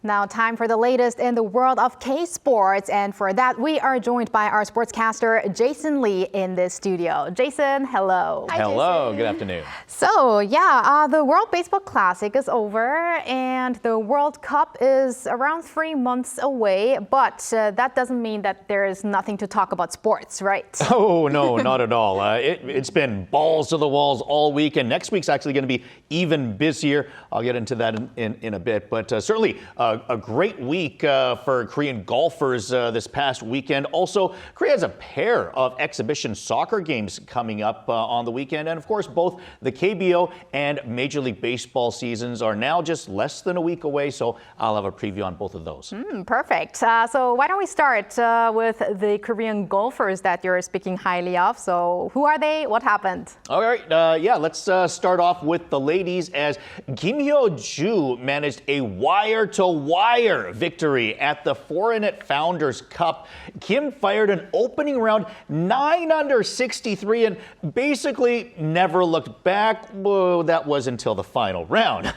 Now time for the latest in the world of K-Sports. And for that, we are joined by our sportscaster, Jason Lee, in this studio. Jason, hello. Hi, hello, good afternoon. So, the World Baseball Classic is over and the World Cup is around 3 months away. But that doesn't mean that there is nothing to talk about sports, right? Oh, no, not at all. It's been balls to the walls all week, and next week's actually going to be even busier. I'll get into that in a bit. But certainly a great week for Korean golfers this past weekend. Also, Korea has a pair of exhibition soccer games coming up on the weekend. And of course, both the KBO and Major League Baseball seasons are now just less than a week away. So I'll have a preview on both of those. Perfect. So why don't we start with the Korean golfers that you're speaking highly of. So who are they? What happened? All right. Let's start off with the ladies as Kim Hyo-joo managed a wire-to-wire victory at the Foreignet Founders Cup. Kim fired an opening round 9 under 63 and basically never looked back. Well, that was until the final round.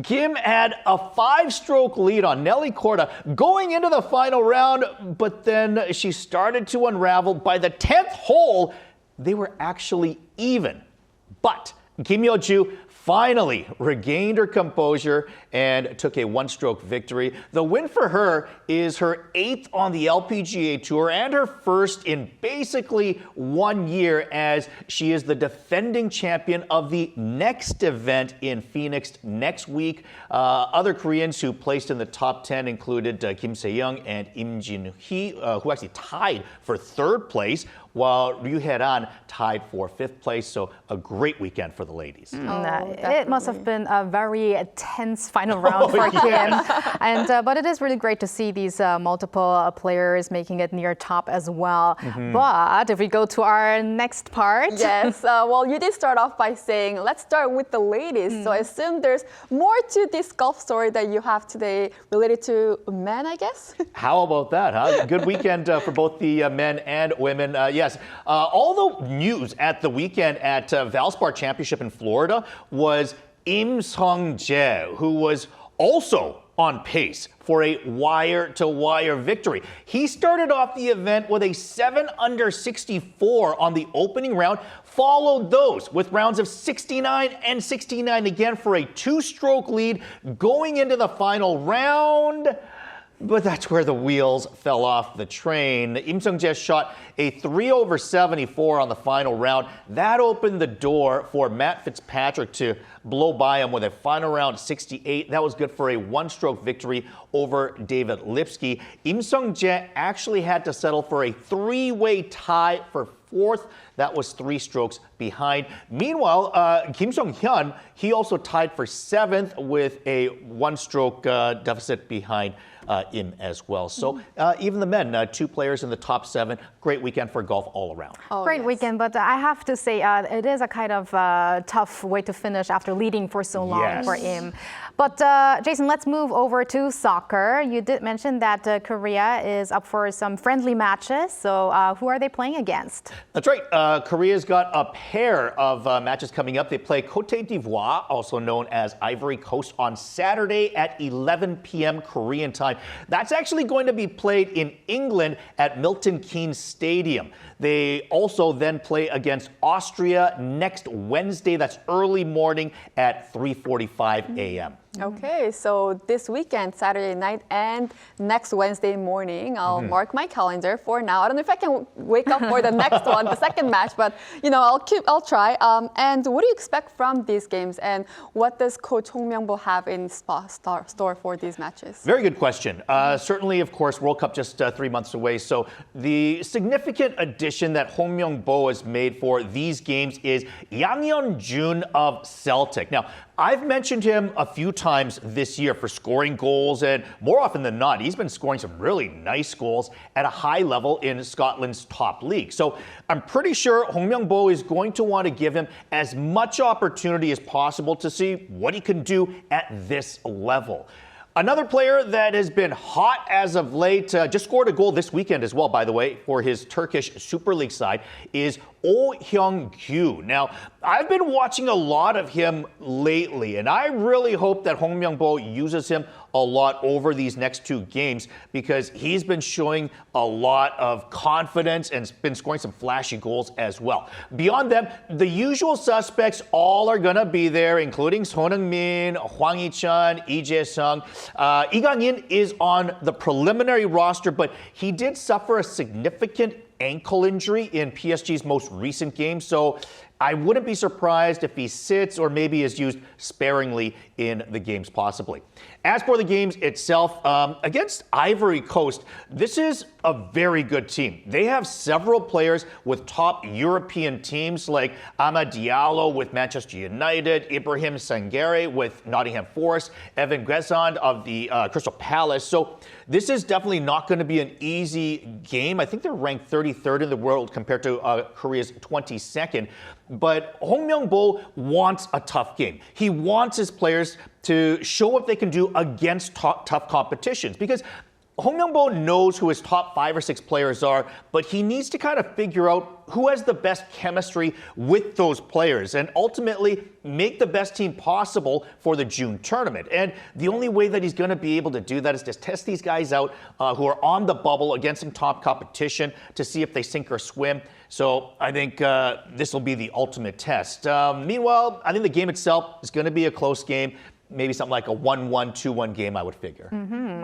Kim had a 5-stroke lead on Nelly Korda going into the final round, but then she started to unravel. By the 10th hole, they were actually even. But Kim Hyo-joo finally regained her composure and took a 1-stroke victory. The win for her is her 8th on the LPGA Tour and her first in basically 1 year, as she is the defending champion of the next event in Phoenix next week. Other Koreans who placed in the top 10 included Kim Se-young and Im Jin-hee, who actually tied for 3rd place, while Ryu Hae-ran tied for 5th place. So a great weekend for the ladies. It must have been a very tense final round for Kim. But it is really great to see these multiple players making it near top as well. But if we go to our next part. Yes, well, you did start off by saying, let's start with the ladies. So I assume there's more to this golf story that you have today related to men, I guess? How about that, huh? Good weekend for both the men and women. Yes, all the news at the weekend at Valspar Championship in Florida was Sung-jae, who was also on pace for a wire-to-wire victory. He started off the event with a 7 under 64 on the opening round, followed those with rounds of 69 and 69 again for a 2-stroke lead going into the final round. But that's where the wheels fell off the train. Sung-jae shot a 3 over 74 on the final round. That opened the door for Matt Fitzpatrick to blow by him with a final round 68. That was good for a 1-stroke victory over David Lipsky. Sung-jae actually had to settle for a 3-way tie for 4th. That was 3 strokes behind. Meanwhile, Kim Sung-hyun, he also tied for 7th with a 1-stroke deficit behind Im as well. So even the men, 2 players in the top 7. Great weekend for golf all around. Great weekend, but I have to say it is a kind of tough way to finish after leading for so long for Im. But Jason, let's move over to soccer. You did mention that Korea is up for some friendly matches. So who are they playing against? That's right. Korea's got a pair of matches coming up. They play Cote d'Ivoire, also known as Ivory Coast, on Saturday at 11 p.m. Korean time. That's actually going to be played in England at Milton Keynes Stadium. They also then play against Austria next Wednesday. That's early morning at 3:45 a.m. Okay, so this weekend, Saturday night and next Wednesday morning, I'll mark my calendar for now. I don't know if I can wake up for the next one, the second match, but I'll try. And what do you expect from these games, and what does Coach Hong Myung-Bo have in store for these matches? Very good question. Certainly, of course, World Cup just 3 months away. So the significant addition that Hong Myung-Bo has made for these games is Yang Yeon-jun of Celtic. Now, I've mentioned him a few times this year for scoring goals, and more often than not, he's been scoring some really nice goals at a high level in Scotland's top league. So I'm pretty sure Hong Myung-Bo is going to want to give him as much opportunity as possible to see what he can do at this level. Another player that has been hot as of late, just scored a goal this weekend as well, by the way, for his Turkish Super League side, is Oh Hyung-kyu. Now, I've been watching a lot of him lately, and I really hope that Hong Myung-Bo uses him a lot over these next two games because he's been showing a lot of confidence and been scoring some flashy goals as well. Beyond them, the usual suspects all are going to be there, including Hyun-Min, Hwang Hee-chan, Lee Jae-sung. Lee Gang-in is on the preliminary roster, but he did suffer a significant ankle injury in PSG's most recent game, so I wouldn't be surprised if he sits or maybe is used sparingly in the games possibly. As for the games itself, against Ivory Coast, this is a very good team. They have several players with top European teams like Amad Diallo with Manchester United, Ibrahim Sangare with Nottingham Forest, Evan Guessand of the Crystal Palace. So this is definitely not going to be an easy game. I think they're ranked 33rd in the world compared to Korea's 22nd. But Hong Myung-Bo wants a tough game. He wants his players to show what they can do against tough competitions because Hong Myung-Bo knows who his top 5 or 6 players are, but he needs to kind of figure out who has the best chemistry with those players and ultimately make the best team possible for the June tournament. And the only way that he's going to be able to do that is to test these guys out who are on the bubble against some top competition to see if they sink or swim. So I think this will be the ultimate test. Meanwhile, I think the game itself is going to be a close game. Maybe something like a 1-1, 2-1 game, I would figure.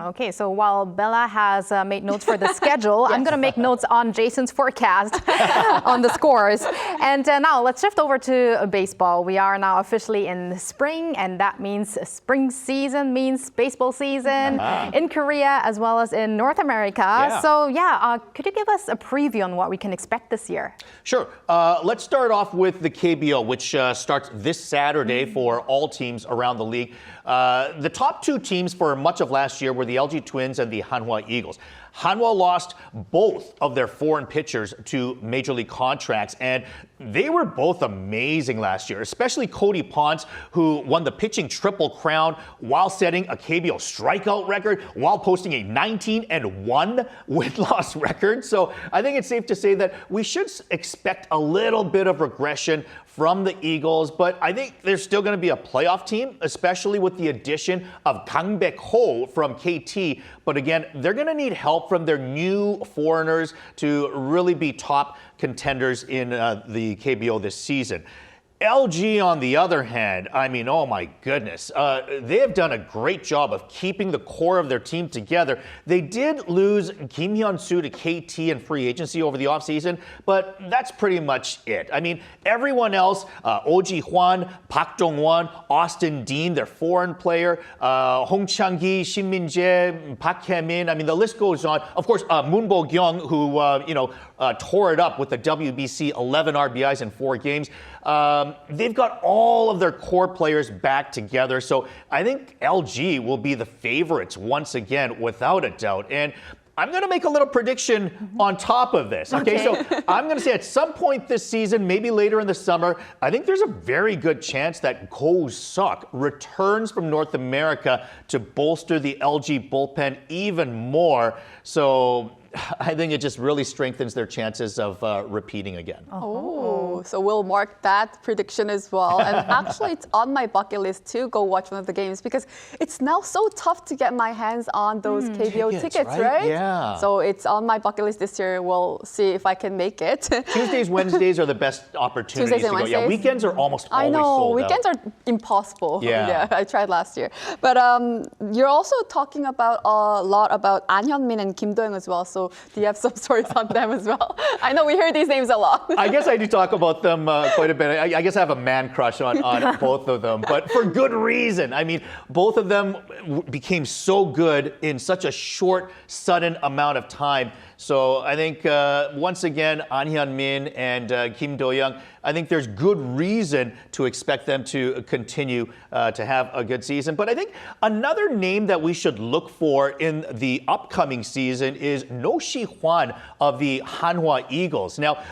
Okay, so while Bella has made notes for the schedule, I'm going to make notes on Jason's forecast on the scores. And now let's shift over to baseball. We are now officially in spring, and that means spring season means baseball season in Korea as well as in North America. Yeah. So could you give us a preview on what we can expect this year? Sure. Let's start off with the KBO, which starts this Saturday for all teams around the league. The top 2 teams for much of last year were the LG Twins and the Hanwha Eagles. Hanwha lost both of their foreign pitchers to major league contracts, and they were both amazing last year, especially Cody Ponce, who won the pitching triple crown while setting a KBO strikeout record, while posting a 19-1 win-loss record. So I think it's safe to say that we should expect a little bit of regression from the Eagles, but I think they're still going to be a playoff team, especially with the addition of Kang Baek-ho from KT. But again, they're going to need help from their new foreigners to really be top contenders in the KBO this season. LG, on the other hand, I mean, oh my goodness, they have done a great job of keeping the core of their team together. They did lose Kim Hyun-soo to KT in free agency over the offseason, but that's pretty much it. I mean, everyone else, Oh Ji-hwan, Park Dong-won, Austin Dean, their foreign player, Hong Chang-gi, Shin Min-jae, Park Hae-min, I mean, the list goes on. Of course, Moon Bo-kyung, who tore it up with the WBC 11 RBIs in 4 games. They've got all of their core players back together. So I think LG will be the favorites once again, without a doubt. And I'm going to make a little prediction on top of this. Okay, so I'm going to say at some point this season, maybe later in the summer, I think there's a very good chance that Ko Suk returns from North America to bolster the LG bullpen even more. So I think it just really strengthens their chances of repeating again. Oh, so we'll mark that prediction as well. And actually, it's on my bucket list to go watch one of the games because it's now so tough to get my hands on those KBO tickets, right? Yeah. So it's on my bucket list this year. We'll see if I can make it. Tuesdays, Wednesdays are the best opportunities Tuesdays and to go. Yeah, Wednesdays? weekends are almost I always know, sold weekends out. are impossible. Yeah. I tried last year. But you're also talking about a lot about An Hyun-Min and Kim Do-young as well. So do you have some stories on them as well? I know we hear these names a lot. I guess I do talk about them quite a bit. I guess I have a man crush on both of them, but for good reason. I mean, both of them became so good in such a short, sudden amount of time. So I think, once again, An Hyun-Min and Kim Do-young, I think there's good reason to expect them to continue to have a good season. But I think another name that we should look for in the upcoming season is No Si-hwan of the Hanwha Eagles. Now,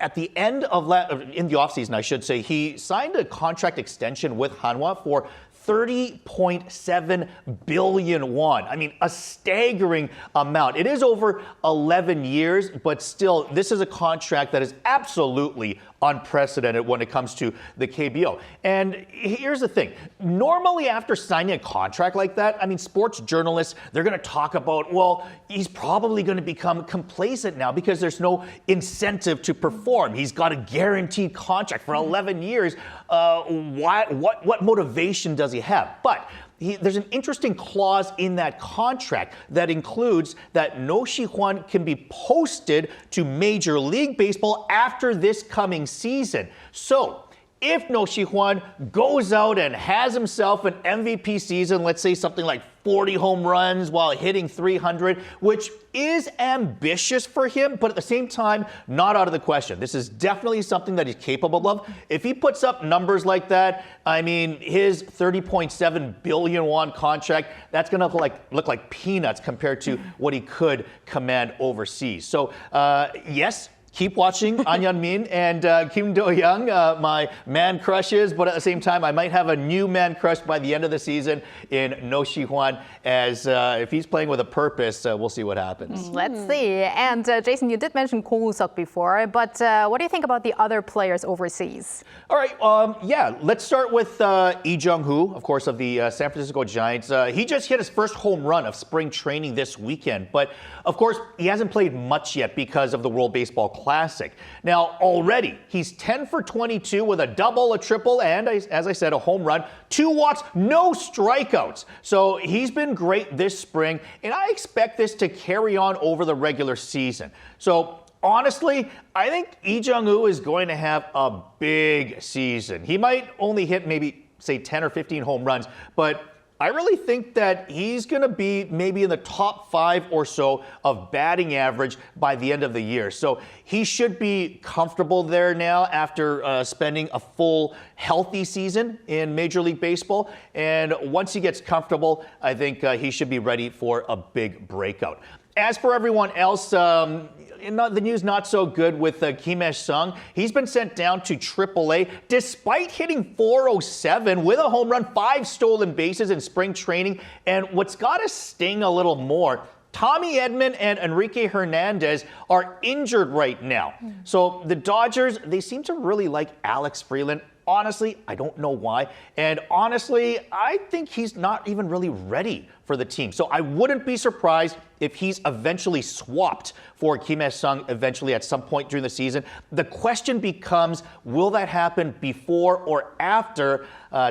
at the end of in the offseason, I should say, he signed a contract extension with Hanwha for 30.7 billion won. I mean, a staggering amount. It is over 11 years, but still, this is a contract that is absolutely unprecedented when it comes to the KBO. And here's the thing. Normally, after signing a contract like that, I mean, sports journalists, they're going to talk about, well, he's probably going to become complacent now because there's no incentive to perform. He's got a guaranteed contract for 11 years. What motivation does he have? But there's an interesting clause in that contract that includes that No Si-hwan can be posted to Major League Baseball after this coming season. So if No Si-hwan goes out and has himself an MVP season, let's say something like 40 home runs while hitting 300, which is ambitious for him, but at the same time, not out of the question. This is definitely something that he's capable of. If he puts up numbers like that, I mean, his 30.7 billion won contract, that's going to look like peanuts compared to what he could command overseas. So, yes, keep watching Hyun-Min and Kim Do-young, my man crushes, but at the same time, I might have a new man crush by the end of the season in No Si-hwan, as if he's playing with a purpose, we'll see what happens. Let's see. And Jason, you did mention Ko Woo-seok before, but what do you think about the other players overseas? All right, yeah, let's start with Lee Jung-hoo, of course, of the San Francisco Giants. He just hit his first home run of spring training this weekend, but of course, he hasn't played much yet because of the World Baseball Classic. Now, already, he's 10 for 22 with a double, a triple, and as I said, a home run, 2 walks, no strikeouts. So he's been great this spring, and I expect this to carry on over the regular season. So honestly, I think Lee Jung-woo is going to have a big season. He might only hit maybe, say, 10 or 15 home runs, but I really think that he's going to be maybe in the top 5 or so of batting average by the end of the year. So he should be comfortable there now after spending a full healthy season in Major League Baseball. And once he gets comfortable, I think he should be ready for a big breakout. As for everyone else, the news not so good with Kim Hae-sung. He's been sent down to AAA despite hitting 407 with a home run, 5 stolen bases in spring training. And what's got to sting a little more, Tommy Edman and Enrique Hernandez are injured right now. So the Dodgers, they seem to really like Alex Freeland. Honestly, I don't know why. And honestly, I think he's not even really ready for the team. So I wouldn't be surprised if he's eventually swapped for Kim Hae-sung eventually at some point during the season. The question becomes, will that happen before or after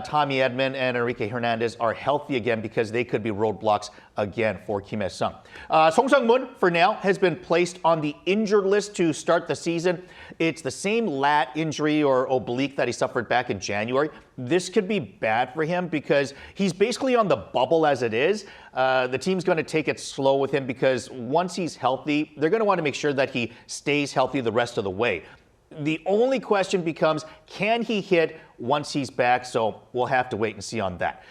Tommy Edman and Enrique Hernandez are healthy again, because they could be roadblocks again for Kim Hae-sung. Song Sung-moon, for now, has been placed on the injured list to start the season. It's the same lat injury or oblique that he suffered back in January. This could be bad for him because he's basically on the bubble as it is. The team's going to take it slow with him because once he's healthy, they're going to want to make sure that he stays healthy the rest of the way. The only question becomes, can he hit once he's back? So we'll have to wait and see on that.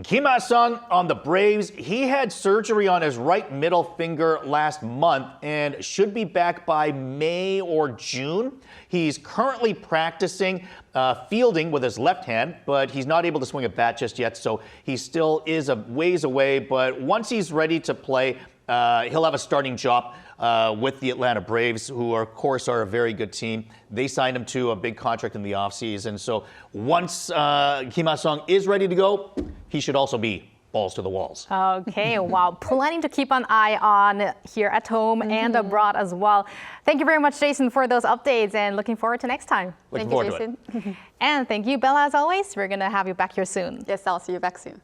Kim Ha-sung on the Braves, he had surgery on his right middle finger last month and should be back by May or June. He's currently practicing fielding with his left hand, but he's not able to swing a bat just yet, so he still is a ways away. But once he's ready to play, he'll have a starting job with the Atlanta Braves, who of course are a very good team. They signed him to a big contract in the offseason. So once Kim Ha-sung is ready to go, he should also be balls to the walls. Okay, wow. Planning to keep an eye on here at home and abroad as well. Thank you very much, Jason, for those updates, and looking forward to next time. Looking forward to it. Jason. And thank you, Bella, as always. We're going to have you back here soon. Yes, I'll see you back soon.